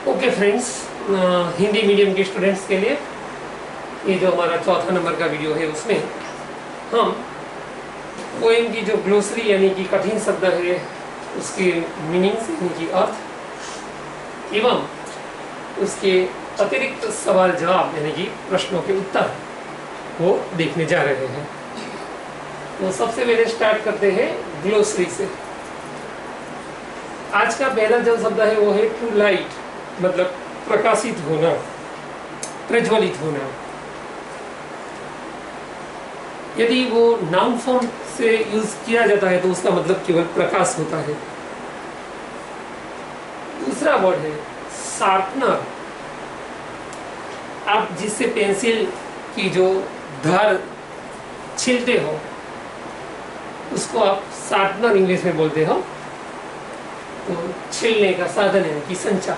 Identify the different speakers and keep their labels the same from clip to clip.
Speaker 1: Okay friends, Hindi medium के students के लिए ये जो हमारा चौथा नंबर का वीडियो है उसमें हम पोएम की जो ग्लोसरी यानी कि कठिन शब्द है उसके मीनिंग्स यानी कि अर्थ एवं उसके अतिरिक्त सवाल जवाब यानी कि प्रश्नों के उत्तर वो देखने जा रहे हैं। तो सबसे पहले स्टार्ट करते हैं ग्लोसरी से। आज का पहला जो शब्द है वो है टू लाइट, मतलब प्रकाशित होना, प्रज्वलित होना। यदि वो नाउन फॉर्म से यूज किया जाता है तो उसका मतलब केवल प्रकाश होता है। दूसरा वर्ड है शार्पनर। आप जिससे पेंसिल की जो धार छीलते हो उसको आप शार्पनर इंग्लिश में बोलते हो। तो छीलने का साधन है कि संचा।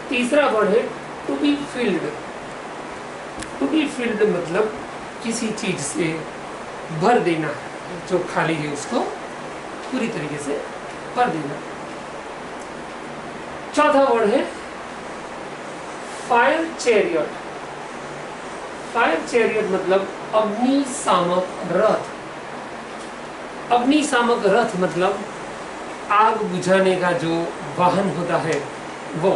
Speaker 1: तीसरा वर्ड है to be filled. To be filled मतलब किसी चीज से भर देना, जो खाली है उसको पूरी तरीके से भर देना। चौथा वर्ड है फायर चैरियट। फायर चैरियट मतलब अग्निशामक रथ। अग्निशामक रथ मतलब आग बुझाने का जो वाहन होता है वो,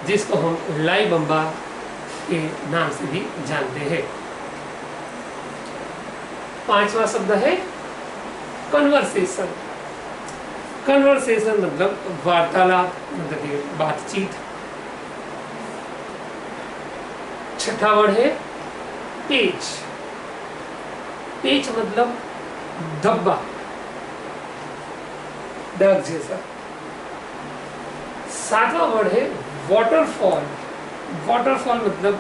Speaker 1: जिसको हम लाई बम्बा के नाम से भी जानते हैं। पांचवा शब्द है कन्वर्सेशन। कन्वर्सेशन मतलब वार्तालाप, मतलब बातचीत। छठा वर्ड है पेच। पेच मतलब धब्बा, दाग जैसा। सातवां वर्ड है वाटरफॉल। वाटरफॉल मतलब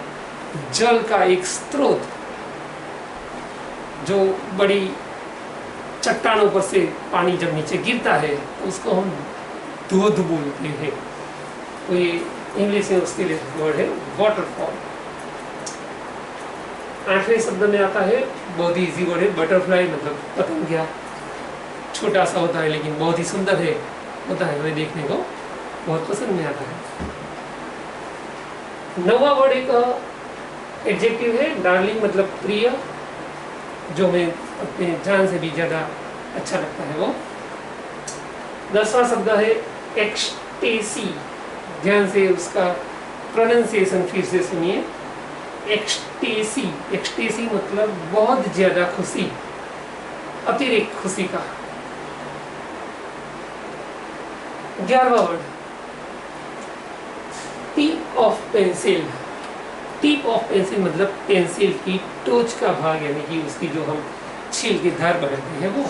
Speaker 1: जल का एक स्रोत, जो बड़ी चट्टानों पर से पानी जब नीचे गिरता है तो उसको हम धोध बोलते हैं। तो ये इंग्लिश में उसके लिए वर्ड है वाटरफॉल। आठवें शब्द में आता है, बहुत ही इजी वर्ड है बटरफ्लाई, मतलब पतंगिया। छोटा सा होता है लेकिन बहुत ही सुंदर है होता है, हमें देखने को बहुत पसंद में आता है। नौवां वर्ड एक एडजेक्टिव है डार्लिंग, मतलब प्रिय, जो हमें अपने जान से भी ज्यादा अच्छा लगता है वो। 10वां शब्द है एक्सटेसी। ध्यान से उसका प्रोनाउंसिएशन फिर से सुनिए। एक्सटेसी। एक्सटेसी मतलब बहुत ज्यादा खुशी, अतिरिक्त खुशी का। 11वां word tip of pencil. Tip of pencil मतलब पेंसिल की टोच का भाग, यानी कि उसकी जो हम छील की धार बनाते हैं वो।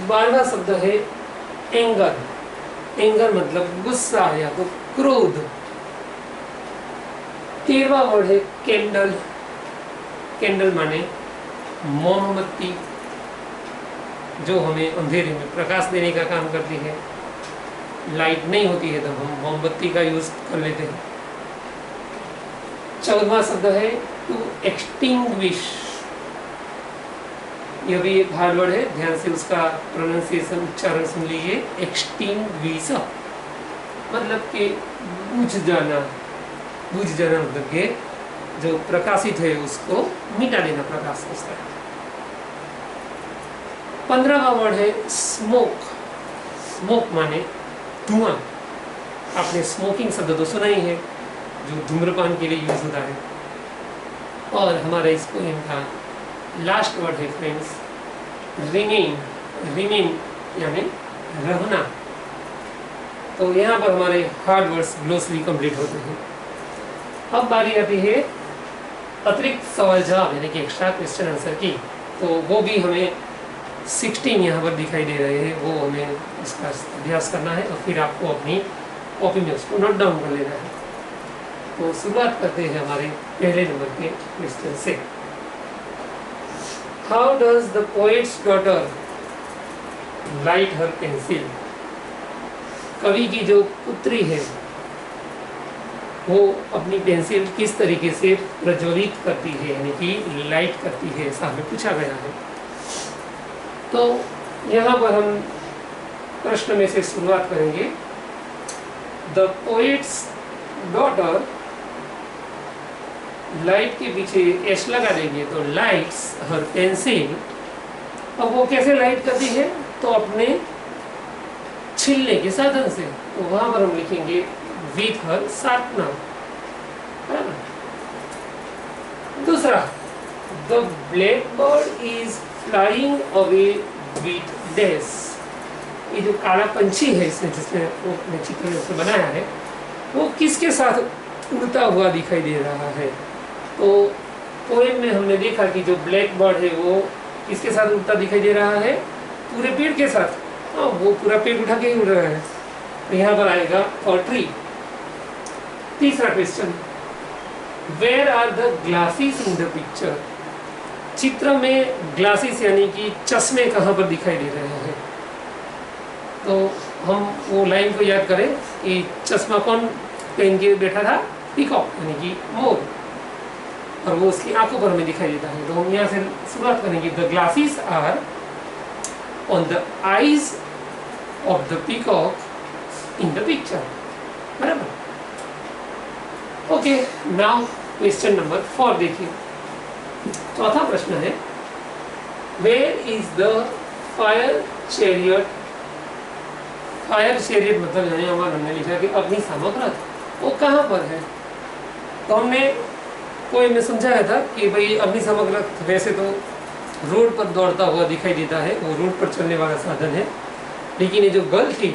Speaker 1: 12वां शब्द है एंगर। एंगर मतलब गुस्सा या तो क्रोध। 13वां वर्ड है कैंडल। कैंडल माने मोमबत्ती, जो हमें अंधेरे में प्रकाश देने का काम करती है। लाइट नहीं होती है तो हम मोमबत्ती का यूज कर लेते हैं। 14वां शब्द है टू एक्सटिंग्विश। यह भी एक हार्ड वर्ड है, ध्यान से उसका प्रोनाउंसिएशन, उच्चारण सुन लीजिए। एक्सटिंग्विश मतलब कि बुझ जाना। बुझ जाना मतलब के जो प्रकाशित है उसको मिटा देना, प्रकाश उसका। 15वां वर्ड है स्मोक। स्मोक माने धुआं। आपने स्मोकिंग शब्द तो सुना ही है, जो धूम्रपान के लिए यूज होता है। और हमारा इस पोएम का लास्ट वर्ड है फ्रेंड्स रिमेन। रिमेन यानी रहना। तो यहाँ पर हमारे हार्ड वर्ड्स ग्लोसरी कंप्लीट होते हैं। अब बारी आती है अतिरिक्त सवाल जवाब यानी कि एक्स्ट्रा क्वेश्चन आंसर की। तो वो भी हमें 16 यहाँ पर दिखाई दे रहे हैं, वो हमें इसका अभ्यास करना है और फिर आपको अपनी कॉपी में उसको नोट डाउन कर लेना है। तो शुरुआत करते हैं हमारे पहले नंबर के क्वेश्चन से। How does the poet's daughter light her pencil. कवि की जो पुत्री है वो अपनी पेंसिल किस तरीके से प्रज्वलित करती है, यानी कि लाइट करती है, ऐसा हमें पूछा गया है। तो यहाँ पर हम प्रश्न में से शुरुआत करेंगे। द पोएट्स डॉटर, लाइट के पीछे एस लगा देंगे तो लाइट्स हर पेंसिल। अब वो कैसे लाइट करती है? तो अपने छिलने के साधन से। तो वहां पर हम लिखेंगे विथ हर शार्पनर, है ना। दूसरा, the black bird is flying away with dash. ये जो काला पंछी है इसने, जिसने वो अपने चित्र में बनाया है, वो किसके साथ उड़ता हुआ दिखाई दे रहा है? तो पोएम में हमने देखा कि जो ब्लैक बर्ड है वो किसके साथ उड़ता दिखाई दे रहा है? पूरे पेड़ के साथ। हाँ, वो पूरा पेड़ उठा के ही उड़ रहा है। तो यहाँ पर आएगा फॉर ट्री। तीसरा question, where are the glasses in the picture? चित्र में ग्लासेस यानी कि चश्मे कहाँ पर दिखाई दे रहे हैं? तो हम वो लाइन को याद करें कि चश्मा कौन पहन के बैठा था? पीकॉक यानी कि मोर, और वो उसकी आंखों पर हमें दिखाई देता है। तो हम यहाँ से शुरुआत करेंगे। The glasses are on the eyes of the peacock in the picture, बराबर। ओके, नाउ क्वेश्चन नंबर 4 देखिए। चौथा प्रश्न है, where is the fire chariot? Fire chariot मतलब यानी हमारा हमने लिखा कि अग्निशामक रथ, वो कहाँ पर है? तो हमने कोई में समझाया था कि भाई अग्निशामक रथ वैसे तो रोड पर दौड़ता हुआ दिखाई देता है, वो रोड पर चलने वाला साधन है। लेकिन ये जो गर्ल थी,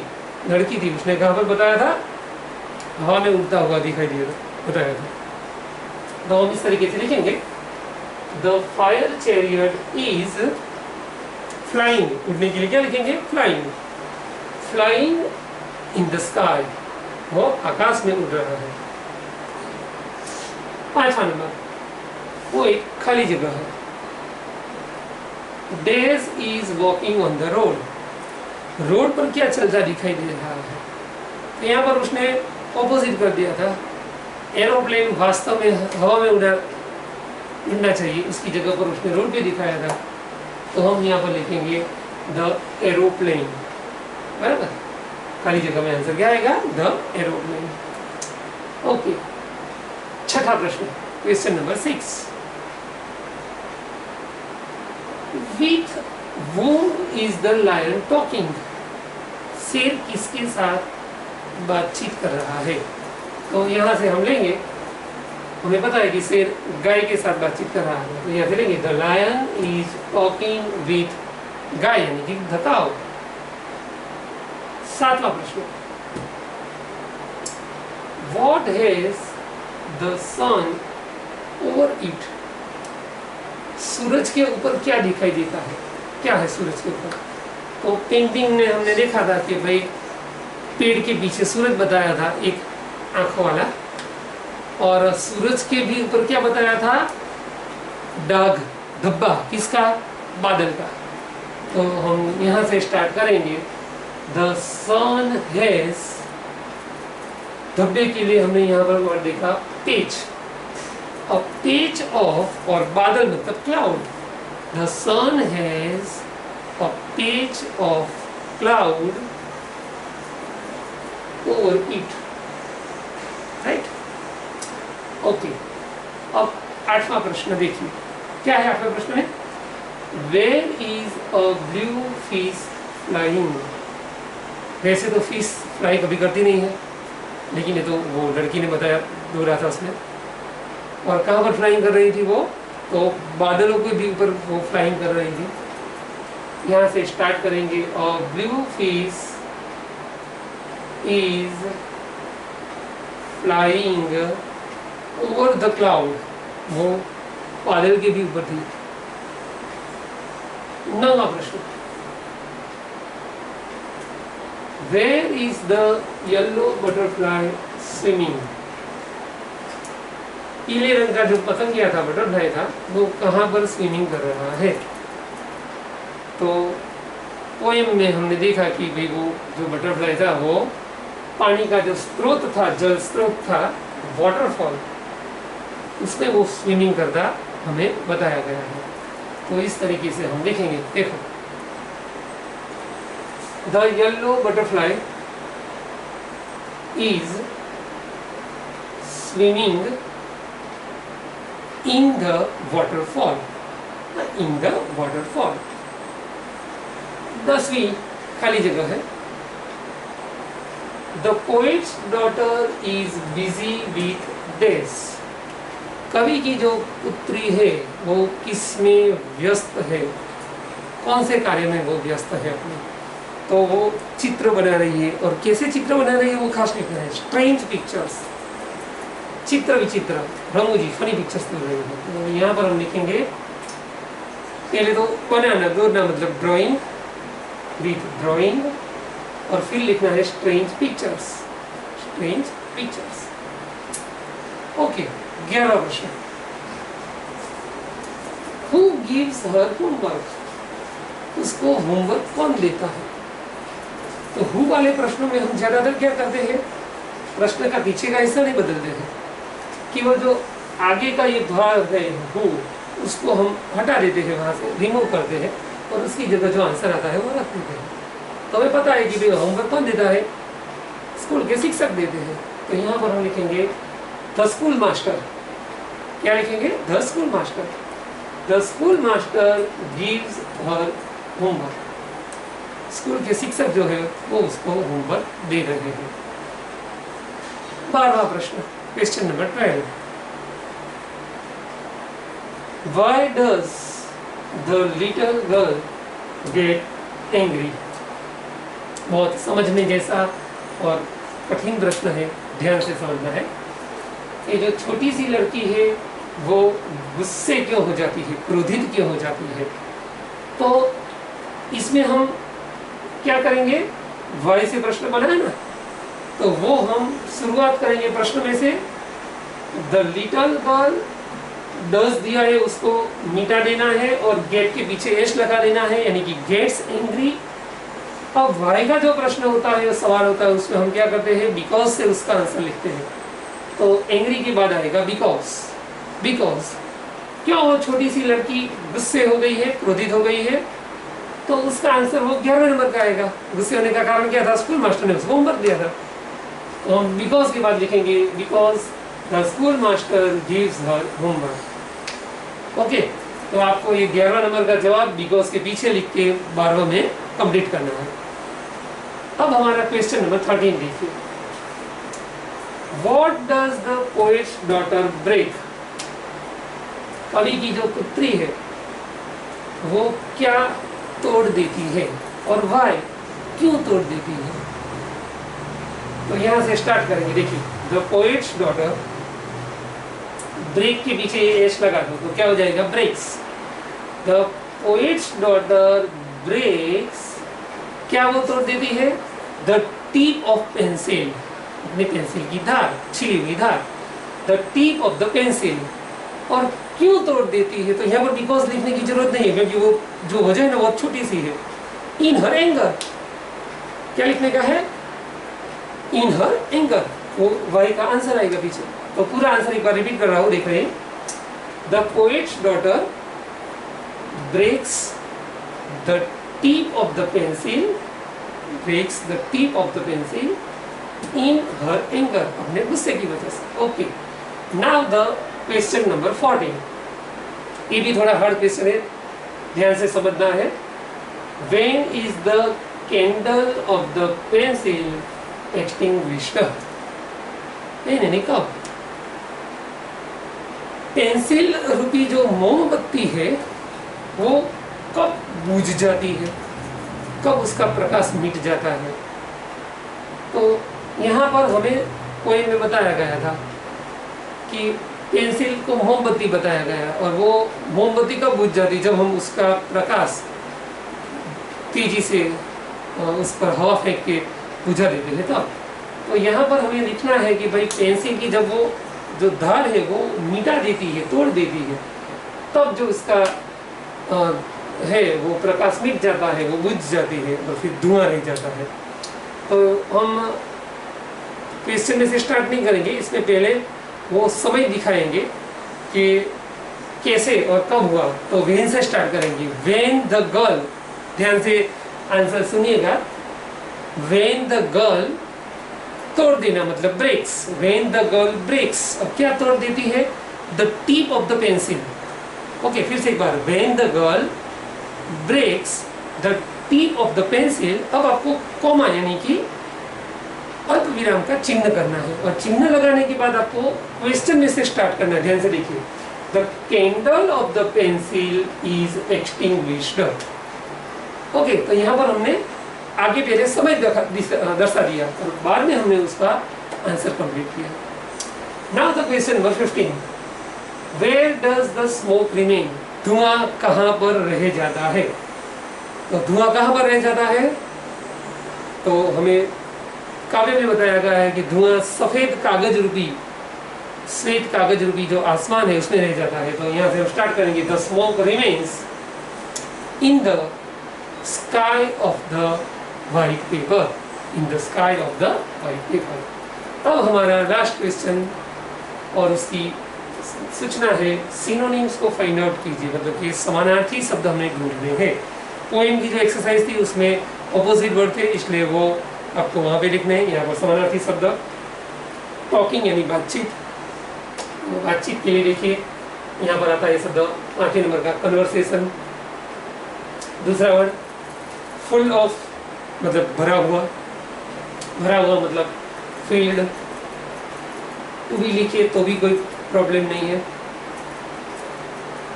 Speaker 1: लड़की थी, उसने कहाँ पर बताया था? हवा में उड़ता हुआ दिखाई दिया था, बताया था। तो हम इस तरीके से लिखेंगे, the fire chariot is flying. उड़ने के लिए क्या लिखेंगे? Flying. Flying in the sky, वो आकाश में उड़ रहा है। पांचवा नंबर, वो एक खाली जगह है। Days is walking on the road. Road पर क्या चलता दिखाई दे रहा है? तो यहाँ पर उसने ऑपोजिट कर दिया था। एरोप्लेन वास्तव में हवा में उड़ना चाहिए, इसकी जगह पर उसने रोड पे दिखाया था। तो हम यहाँ पर लिखेंगे द एरोप्लेन, बराबर। खाली जगह में आंसर क्या आएगा? The aeroplane. ओके, छठा प्रश्न, question number 6। With whom is the lion talking? शेर किसके साथ बातचीत कर रहा है? तो यहाँ से हम लेंगे, हमें पता है कि शेर गाय के साथ बातचीत कर रहा है, तो यहाँ से लेंगे the lion is talking with गाय, यानी कि द काउ। सातवां प्रश्न, what has the sun over it? सूरज के ऊपर क्या दिखाई देता है? क्या है सूरज के ऊपर? तो पेंटिंग में हमने देखा था कि भाई पेड़ के पीछे सूरज बताया था, एक आंखों वाला, और सूरज के भी ऊपर क्या बताया था? दाग, धब्बा। किसका? बादल का। तो हम यहाँ से स्टार्ट करेंगे, द सन हैज, धब्बे के लिए हमने यहाँ पर वर्ड देखा पेच, a patch of, और बादल मतलब cloud. The sun has a patch of cloud over it, right? Okay. अब आठवां प्रश्न देखिए, क्या है आठवां प्रश्न में? Where is a blue fish flying? वैसे तो फिश फ्लाई कभी करती नहीं है, लेकिन ये तो वो लड़की ने बताया, दो रहा था उसने। और कहाँ पर फ्लाइंग कर रही थी वो? तो बादलों के भी ऊपर वो फ्लाइंग कर रही थी। यहाँ से स्टार्ट करेंगे, और blue fish is flying over the cloud, वो बादल के भी ऊपर थी। 9वां प्रश्न, where is the yellow butterfly swimming? पीले रंग का जो पतंगिया था, बटरफ्लाई था, वो कहाँ पर स्विमिंग कर रहा है? तो पोएम में हमने देखा कि भाई वो जो बटरफ्लाई था वो पानी का जो स्रोत था, जल स्रोत था, वाटरफॉल, उसमें वो स्विमिंग करता हमें बताया गया है। तो इस तरीके से हम देखेंगे। देखो, the yellow butterfly is swimming in the waterfall, in the waterfall. 10वीं खाली जगह है, the poet's daughter is busy with this. कवि की जो पुत्री है वो किसमें व्यस्त है, कौन से कार्य में वो व्यस्त है अपने? तो वो चित्र बना रही है, और कैसे चित्र बना रही है वो खास लिखना है, स्ट्रेंज पिक्चर्स, चित्र विचित्र, रमूजी फनी पिक्चर्स बना रही है। तो यहाँ पर हम लिखेंगे पहले तो बनाना, जोड़ना मतलब ड्राइंग विथ ड्राइंग, और फिर लिखना है strange pictures, strange pictures. Okay, 11वां प्रश्न, हु गिव्स हर होमवर्क? उसको होमवर्क कौन देता है? तो हु वाले प्रश्नों में हम ज्यादातर क्या करते हैं, प्रश्न का पीछे का हिस्सा नहीं बदलते हैं, कि वो जो आगे का ये भाग है हु, उसको हम हटा देते हैं, वहां से रिमूव करते हैं, और उसकी जगह जो आंसर आता है वो रख देते हैं। तो हमें पता है कि भाई होमवर्क कौन देता है, स्कूल के शिक्षक देते हैं। तो यहाँ पर हम लिखेंगे द स्कूल मास्टर। क्या लिखेंगे? The school master. The school master gives her homework. School के शिक्षक जो है वो उसको होमवर्क दे रहे हैं। 12वां प्रश्न, question number 12, why does the little girl get angry? बहुत समझने जैसा और कठिन प्रश्न है, ध्यान से समझना है। ये जो छोटी सी लड़की है वो गुस्से क्यों हो जाती है, क्रोधित क्यों हो जाती है? तो इसमें हम क्या करेंगे, वाई से प्रश्न बनाए ना, तो वो हम शुरुआत करेंगे प्रश्न में से, द लिटिल गर्ल, डज दिया है उसको मिटा देना है और गेट के पीछे एस लगा देना है, यानी कि गेट्स एंग्री। अब वाई का जो प्रश्न होता है, सवाल होता है, उसमें हम क्या करते हैं, बिकॉज से उसका आंसर लिखते हैं। तो एंग्री के बाद आएगा बिकॉज। बिकॉज क्यों वो छोटी सी लड़की गुस्से हो गई है, क्रोधित हो गई है, तो उसका आंसर वो 11वें नंबर का आएगा। गुस्से होने का कारण क्या था, स्कूल मास्टर ने उसको होमवर्क दिया था। तो हम बिकॉज के बाद लिखेंगे because the school master gives her homework. Okay, तो आपको ये 11वां नंबर का जवाब बिकॉज के पीछे लिख के 12वां में कंप्लीट करना है। अब हमारा क्वेश्चन नंबर 13 देखिए, what does the poet's daughter break? कवि की जो पुत्री है वो क्या तोड़ देती है, और वाई, क्यों तोड़ देती है? तो यहां से स्टार्ट करेंगे। देखिए, द पोएट्स डॉटर, ब्रेक के पीछे एस लगा दो तो क्या हो जाएगा, breaks. The poet's daughter breaks, क्या वो तोड़ देती है, द टिप ऑफ पेंसिल, अपने पेंसिल की धार, छिली हुई धार, the tip of the pencil. और क्यों तोड़ देती है, तो यहाँ पर बिकॉज लिखने की जरूरत नहीं है, क्योंकि वो जो वजह है ना बहुत छोटी सी है। इन हर एंगर, क्या लिखने का है, इन हर एंगर, वो वाई का आंसर आएगा पीछे। तो पूरा आंसर एक बार रिपीट कर रहा हूँ, देख रहे हैं, the poet's daughter breaks the tip of the pencil, breaks the tip of the pencil in her anger, अपने गुस्से की वजह से। Okay, now the question number 14, ये भी थोड़ा हार्ड क्वेश्चन है, ध्यान से समझना है। When is the candle of the pencil extinguished? नहीं, कब? पेंसिल रूपी जो मोमबत्ती है वो कब बुझ जाती है, कब उसका प्रकाश मिट जाता है? तो यहाँ पर हमें पोएम में बताया गया था कि पेंसिल को मोमबत्ती बताया गया, और वो मोमबत्ती कब बुझ जाती, जब हम उसका प्रकाश तेजी से उस पर हवा फेंक के बुझा देते हैं तब। तो यहाँ पर हमें लिखना है कि भाई पेंसिल की जब वो जो धार है वो मिटा देती है, तोड़ देती है, तब जो उसका है वो प्रकाश मिट जाता है, वो बुझ जाती है और फिर धुआं रह जाता है। तो हम क्वेश्चन में से स्टार्ट नहीं करेंगे, इसमें पहले वो समय दिखाएंगे कि कैसे और कब हुआ। तो वेन से स्टार्ट करेंगे, वेन द गर्ल, ध्यान से आंसर सुनिएगा, व्हेन द गर्ल, तोड़ देना मतलब breaks, when the girl breaks, अब क्या तोड़ देती है, the tip of the pencil. Okay, फिर से एक बार, when the girl breaks the tip of the pencil. अब आपको कॉमा यानी कि अल्प विराम का चिन्ह करना है, और चिन्ह लगाने के बाद आपको क्वेश्चन में से स्टार्ट करना है। ध्यान से देखिए, the candle of the pencil is extinguished. Okay, तो यहाँ पर हमने आगे पहले समय दर्शा दिया और बाद में हमने उसका आंसर कंप्लीट किया। Now the question number 15, where does the smoke remain, धुआं कहाँ पर रह जाता है। तो धुआं कहाँ पर रह जाता है, तो हमें काव्य में बताया गया है कि धुआं सफेद कागज रूपी, श्वेत कागज रूपी जो आसमान है उसमें रह जाता है। तो यहाँ से हम स्टार्ट करेंगे, the smoke remains in the sky of the white paper, in the sky of the white paper. अब हमारा लास्ट क्वेश्चन और उसकी सूचना है, सिनोनिम्स को फाइंड आउट कीजिए, मतलब कि समानार्थी शब्द हमने ढूंढने हैं। पोएम की जो एक्सरसाइज थी उसमें ऑपोजिट वर्ड थे, इसलिए वो आपको वहाँ पे लिखने हैं। यहाँ पर समानार्थी शब्द टॉकिंग यानी बातचीत, बातचीत के लिए देखिए यहाँ पर आता है शब्द 8 नंबर का, कन्वर्सेशन। दूसरा वर्ड फुल ऑफ मतलब भरा हुआ, भरा हुआ मतलब फील्ड। टू भी लिखिए तो भी कोई प्रॉब्लम नहीं है।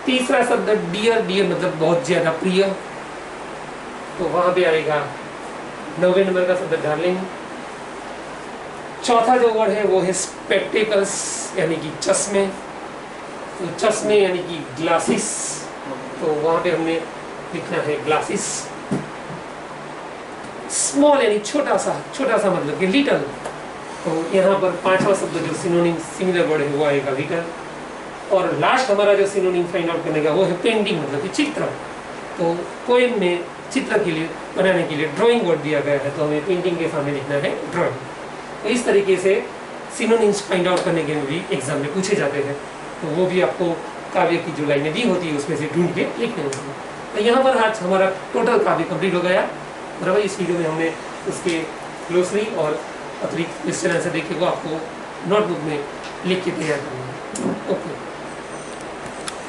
Speaker 1: तीसरा शब्द डियर, डियर मतलब बहुत ज्यादा प्रिय, तो वहां पे आएगा 9वें नंबर का शब्द डार्लिंग। चौथा जो वर्ड है वो है स्पेक्टेकल्स यानी कि चश्मे, तो चश्मे यानी कि ग्लासेस, तो वहां पे हमने लिखना है ग्लासेस। स्मॉल यानी छोटा सा, छोटा सा मतलब कि लिटल, तो यहाँ पर पांचवा शब्द जो सिनोनिम सिमिलर वर्ड है वो आएगा लिटल। और लास्ट हमारा जो सिनोनिम फाइंड आउट करने का वो है पेंटिंग मतलब कि चित्र। तो पोएम में चित्र के लिए बनाने के लिए ड्राइंग वर्ड दिया गया है, तो हमें पेंटिंग के सामने लिखना है ड्राइंग। तो इस तरीके से सिनोनिम्स फाइंड आउट करने के लिए भी एग्जाम में पूछे जाते हैं, तो वो भी आपको काव्य की जो लाइनें दी होती है उसमें से ढूंढ के लिखने होती है। तो यहाँ पर आज हमारा टोटल काव्य कंप्लीट हो गया। बराबर इस वीडियो में हमने उसके ग्लोसरी और अतिरिक्त क्वेश्चन आंसर देखे को आपको नोटबुक में लिख के तैयार करना है।